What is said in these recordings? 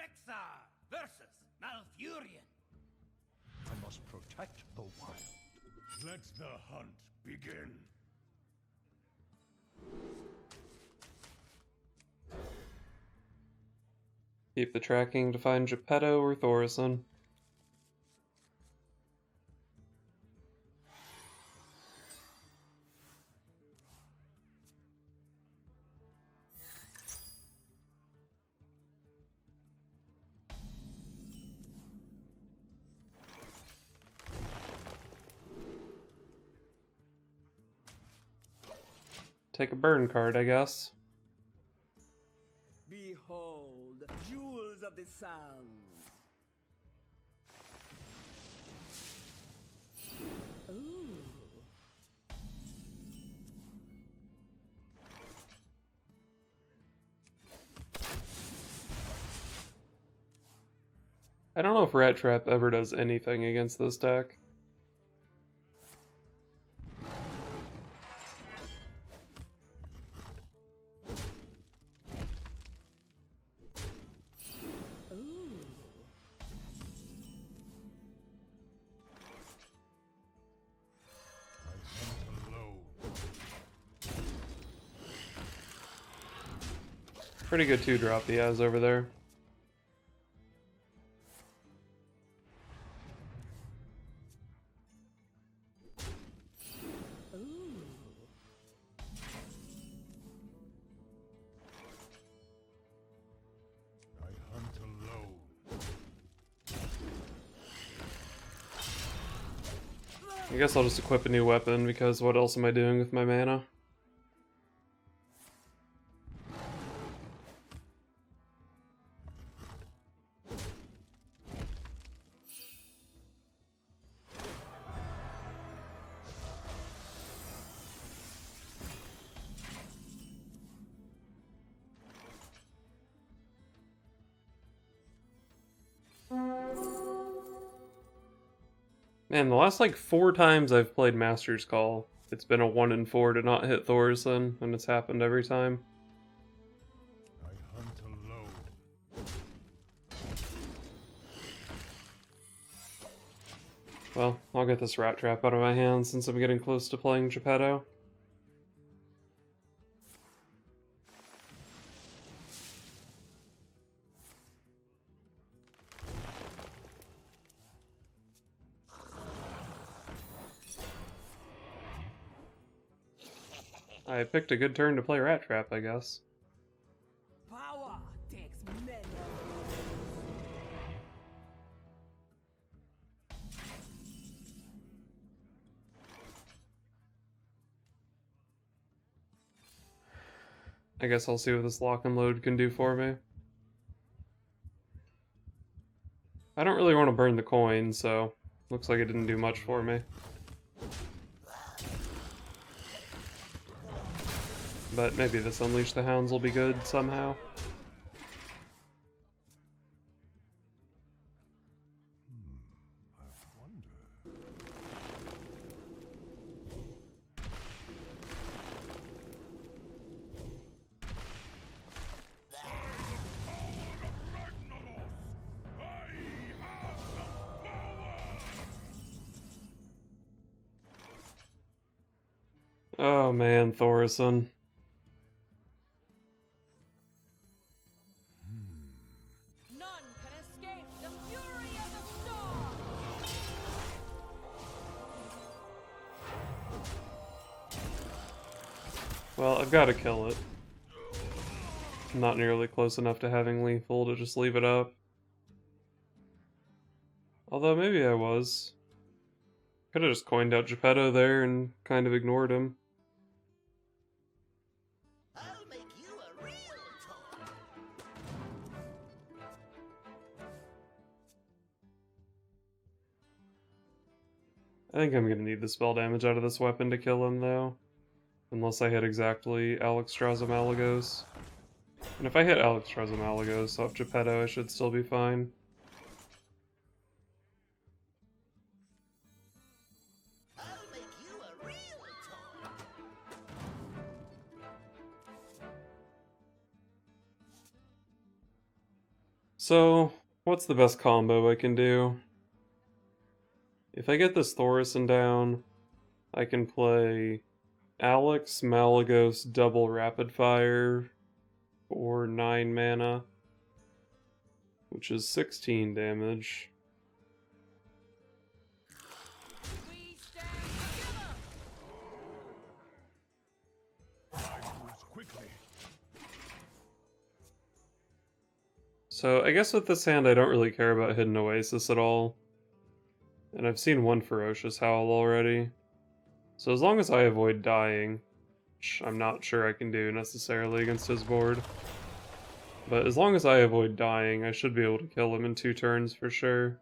Rexxar versus Malfurion. I must protect the wild. Let the hunt begin. Keep the tracking to find Geppetto or Thaurissan. Take a burn card, I guess. Behold, jewels of the sun. Ooh. I don't know if Rat Trap ever does anything against this deck. Pretty good 2-drop he has over there. I guess I'll just equip a new weapon, because what else am I doing with my mana? Man, the last like 4 times I've played Master's Call, it's been a 1 in 4 to not hit Thaurissan, and it's happened every time. I hunt alone. Well, I'll get this Rat Trap out of my hands since I'm getting close to playing Geppetto. I picked a good turn to play Rat Trap, I guess. Power takes many. I guess I'll see what this lock and load can do for me. I don't really want to burn the coin, so looks like it didn't do much for me. But maybe this Unleash the Hounds will be good somehow. I wonder. Oh man, Thaurissan. None can escape the fury of the storm! Well, I've got to kill it. I'm not nearly close enough to having lethal to just leave it up. Although maybe I was. Could have just coined out Geppetto there and kind of ignored him. I'll make you a real toy. I think I'm gonna need the spell damage out of this weapon to kill him, though. Unless I hit exactly Alexstrasza Malygos. And if I hit Alexstrasza Malygos off Geppetto, I should still be fine. I'll make you a real toy. So, what's the best combo I can do? If I get this Thaurissan down, I can play Alex, Malagos, double Rapid Fire for 9 mana, which is 16 damage. We stand together. I move quickly. So I guess with this hand I don't really care about Hidden Oasis at all. And I've seen one Ferocious Howl already. So as long as I avoid dying, which I'm not sure I can do necessarily against his board. But as long as I avoid dying, I should be able to kill him in 2 turns for sure.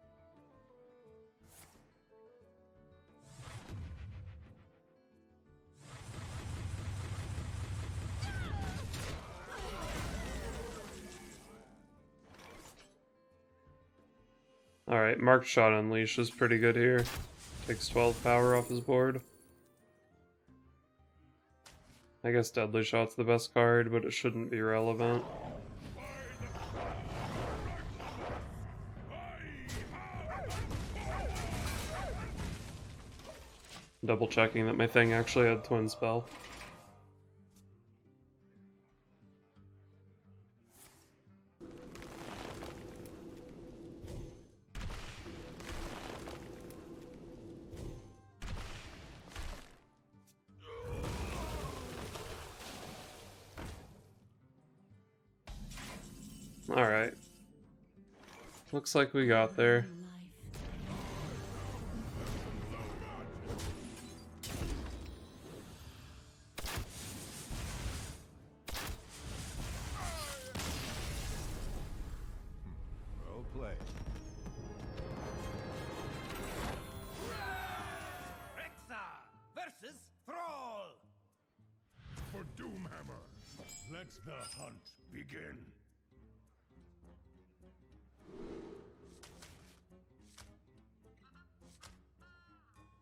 Alright, Marked Shot Unleash is pretty good here. Takes 12 power off his board. I guess Deadly Shot's the best card, but it shouldn't be relevant. Double checking that my thing actually had Twin Spell. Alright. Looks like we got there. Well played. Rexa versus Thrall. For Doomhammer, let the hunt begin.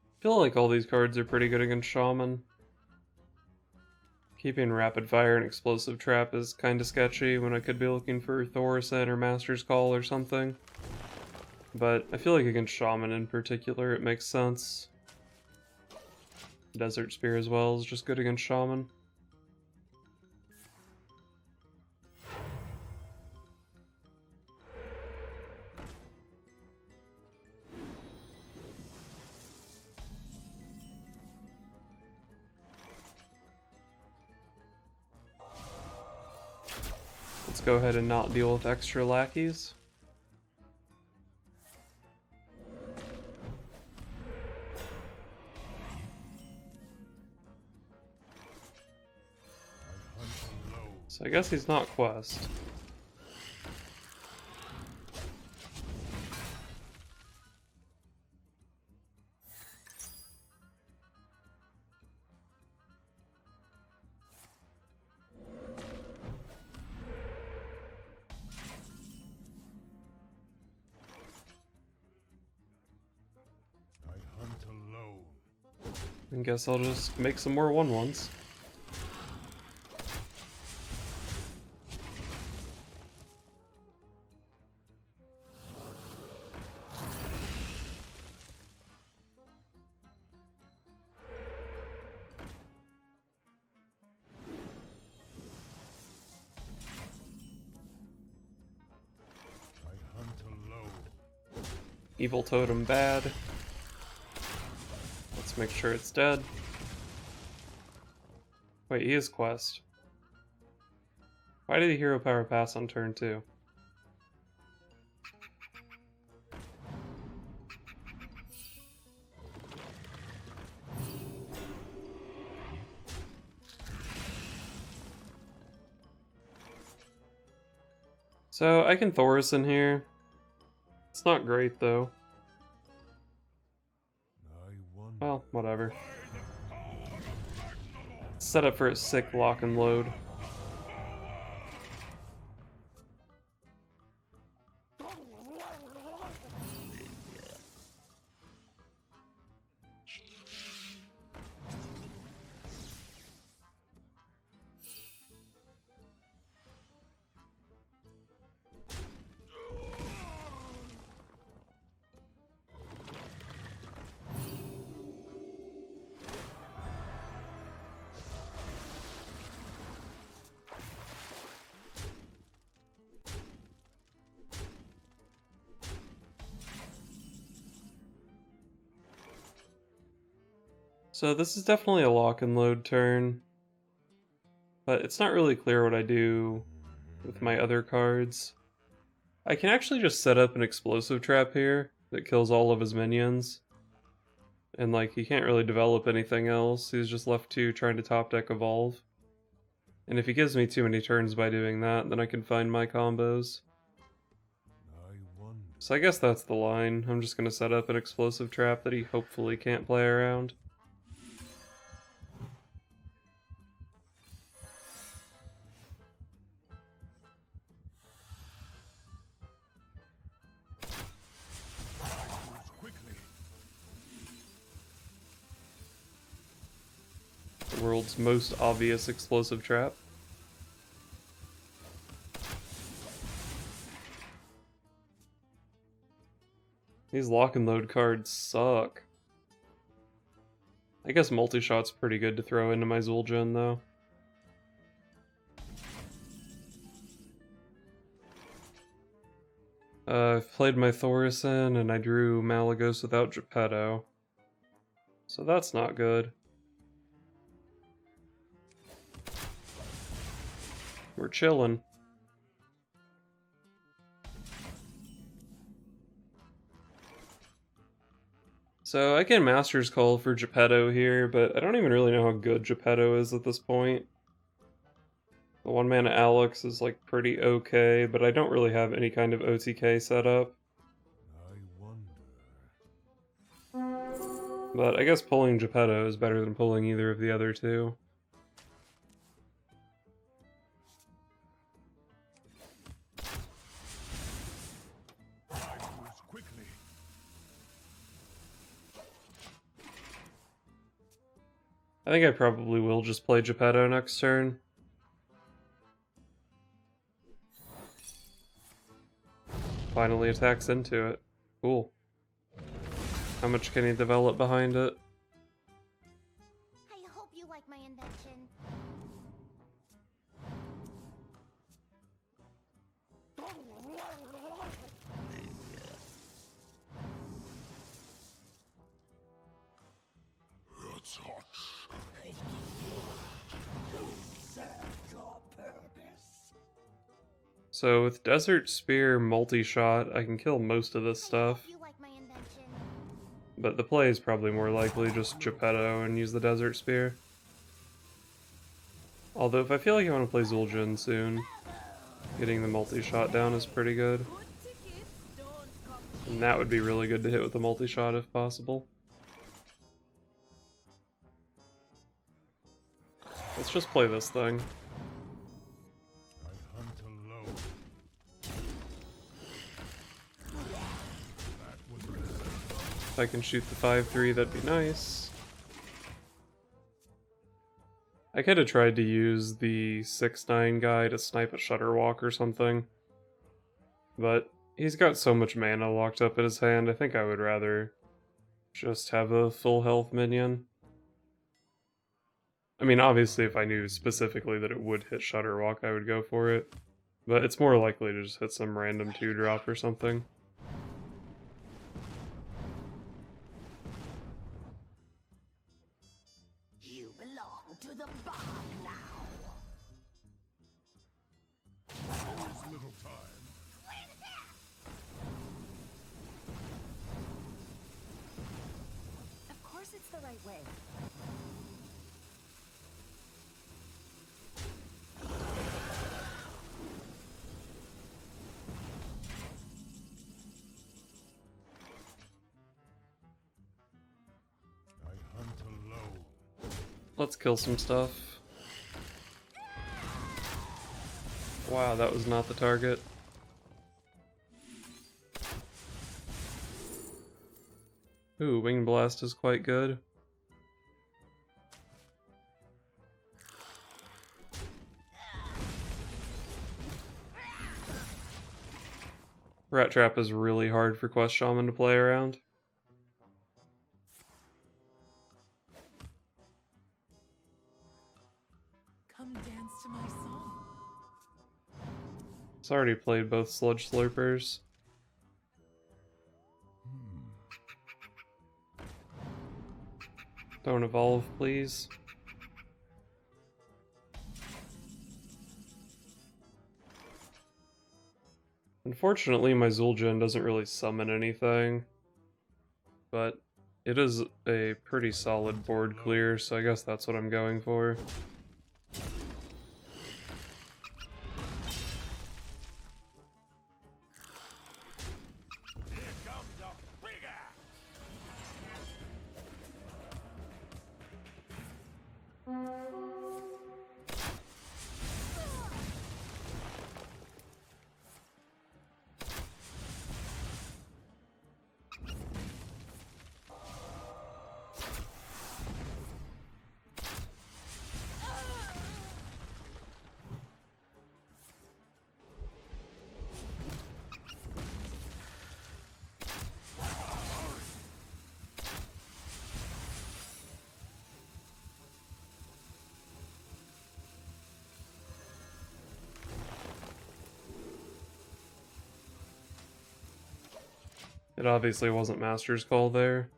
I feel like all these cards are pretty good against Shaman. Keeping Rapid Fire and Explosive Trap is kinda sketchy when I could be looking for Thaurissan or Master's Call or something. But I feel like against Shaman in particular it makes sense. Desert Spear as well is just good against Shaman. Let's go ahead and not deal with extra lackeys. So I guess he's not Quest. I hunt alone. I guess I'll just make some more 1/1s. I hunt alone. Evil Totem bad. Let's make sure it's dead. Wait, he is Quest. Why did he Hero Power Pass on turn 2? So I can Thaurissan here. It's not great though. I wonder. Well, whatever. Set up for a sick lock and load. So this is definitely a lock and load turn, but it's not really clear what I do with my other cards. I can actually just set up an explosive trap here that kills all of his minions. And like, he can't really develop anything else, he's just left to trying to top deck evolve. And if he gives me too many turns by doing that, then I can find my combos. I wonder. So I guess that's the line. I'm just gonna set up an explosive trap that he hopefully can't play around. Quickly. The world's most obvious explosive trap. These lock and load cards suck. I guess multi-shot's pretty good to throw into my Zul'jin though. I've played my Thaurissan and I drew Malygos without Geppetto. So that's not good. We're chillin'. So I can Master's Call for Geppetto here, but I don't even really know how good Geppetto is at this point. The 1-mana Alex is like pretty okay, but I don't really have any kind of OTK set up. I wonder. But I guess pulling Geppetto is better than pulling either of the other two. I move quickly. I think I probably will just play Geppetto next turn. Finally attacks into it. Cool. How much can he develop behind it? I hope you like my invention. It's hot. So with Desert Spear multi-shot, I can kill most of this stuff. You like my invention. But the play is probably more likely just Geppetto and use the Desert Spear. Although if I feel like I want to play Zul'jin soon, getting the multi-shot down is pretty good. Good tickets don't come And that would be really good to hit with the multi-shot if possible. Let's just play this thing. I hunt alone. That was If I can shoot the 5-3, that'd be nice. I could have tried to use the 6-9 guy to snipe a Shutterwalk or something. But he's got so much mana locked up in his hand, I think I would rather just have a full health minion. I mean, obviously if I knew specifically that it would hit Shutterwalk, I would go for it. But it's more likely to just hit some random 2-drop or something. You belong to the bog now. always little time. Of course it's the right way. I hunt alone. Let's kill some stuff. Wow, that was not the target. Ooh, Wing Blast is quite good. Rat Trap is really hard for Quest Shaman to play around. Come dance to my song. It's already played both Sludge Slurpers. Don't evolve, please. Unfortunately, my Zul'jin doesn't really summon anything, but it is a pretty solid board clear, so I guess that's what I'm going for. It obviously wasn't Master's Call there.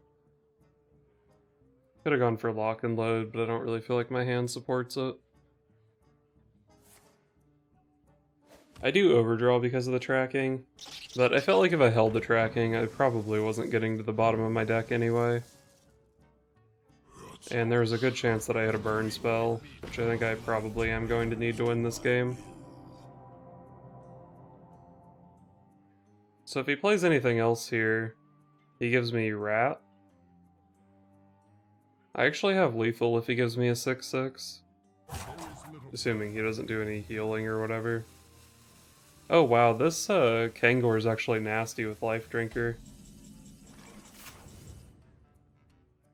Could have gone for Lock and Load, but I don't really feel like my hand supports it. I do overdraw because of the tracking, but I felt like if I held the tracking, I probably wasn't getting to the bottom of my deck anyway. And there was a good chance that I had a burn spell, which I think I probably am going to need to win this game. So if he plays anything else here, he gives me Rat. I actually have Lethal if he gives me a 6/6. Assuming he doesn't do any healing or whatever. Oh wow, this Kangor is actually nasty with Life Drinker.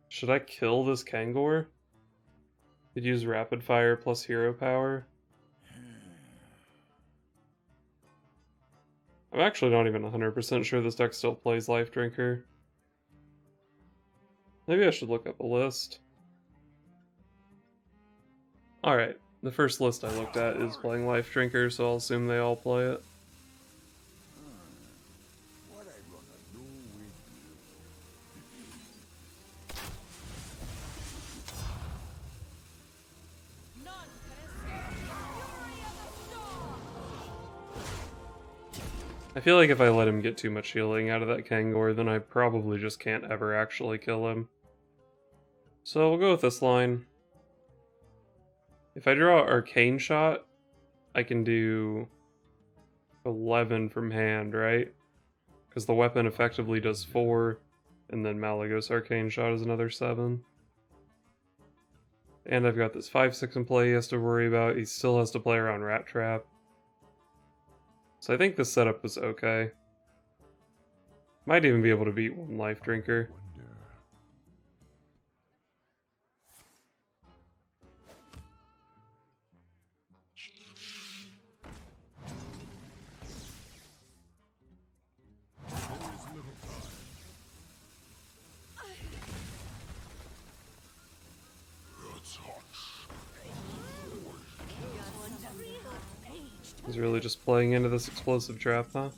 Should I kill this Kangor? Could use Rapid Fire plus Hero Power. I'm actually not even 100% sure this deck still plays Life Drinker. Maybe I should look up a list. Alright, the first list I looked at is playing Life Drinker, so I'll assume they all play it. What I gonna do with None can escape the fury of the storm! I feel like if I let him get too much healing out of that Kangor, then I probably just can't ever actually kill him. So we'll go with this line. If I draw Arcane Shot, I can do 11 from hand, right? Because the weapon effectively does 4, and then Malygos Arcane Shot is another 7. And I've got this 5/6 in play he has to worry about. He still has to play around Rat Trap. So I think this setup was okay. Might even be able to beat one Life Drinker. He's really just playing into this explosive trap, huh?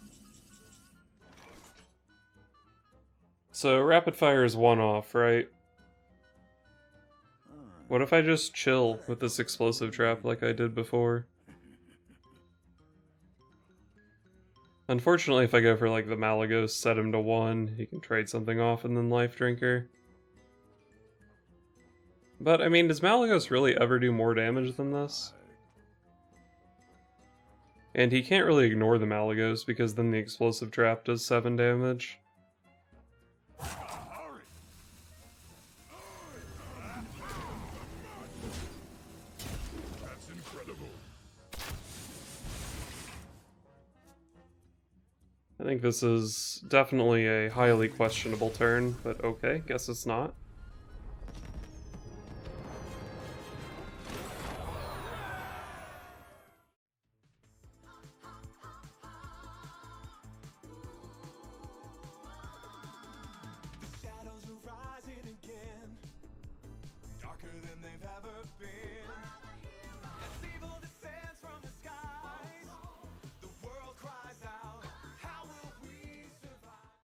So Rapid Fire is one off, right? What if I just chill with this explosive trap like I did before? Unfortunately, if I go for like the Malygos, set him to 1, he can trade something off and then Life Drinker. But, I mean, does Malygos really ever do more damage than this? And he can't really ignore the Malygos because then the explosive trap does 7 damage. That's incredible. I think this is definitely a highly questionable turn, but okay, guess it's not.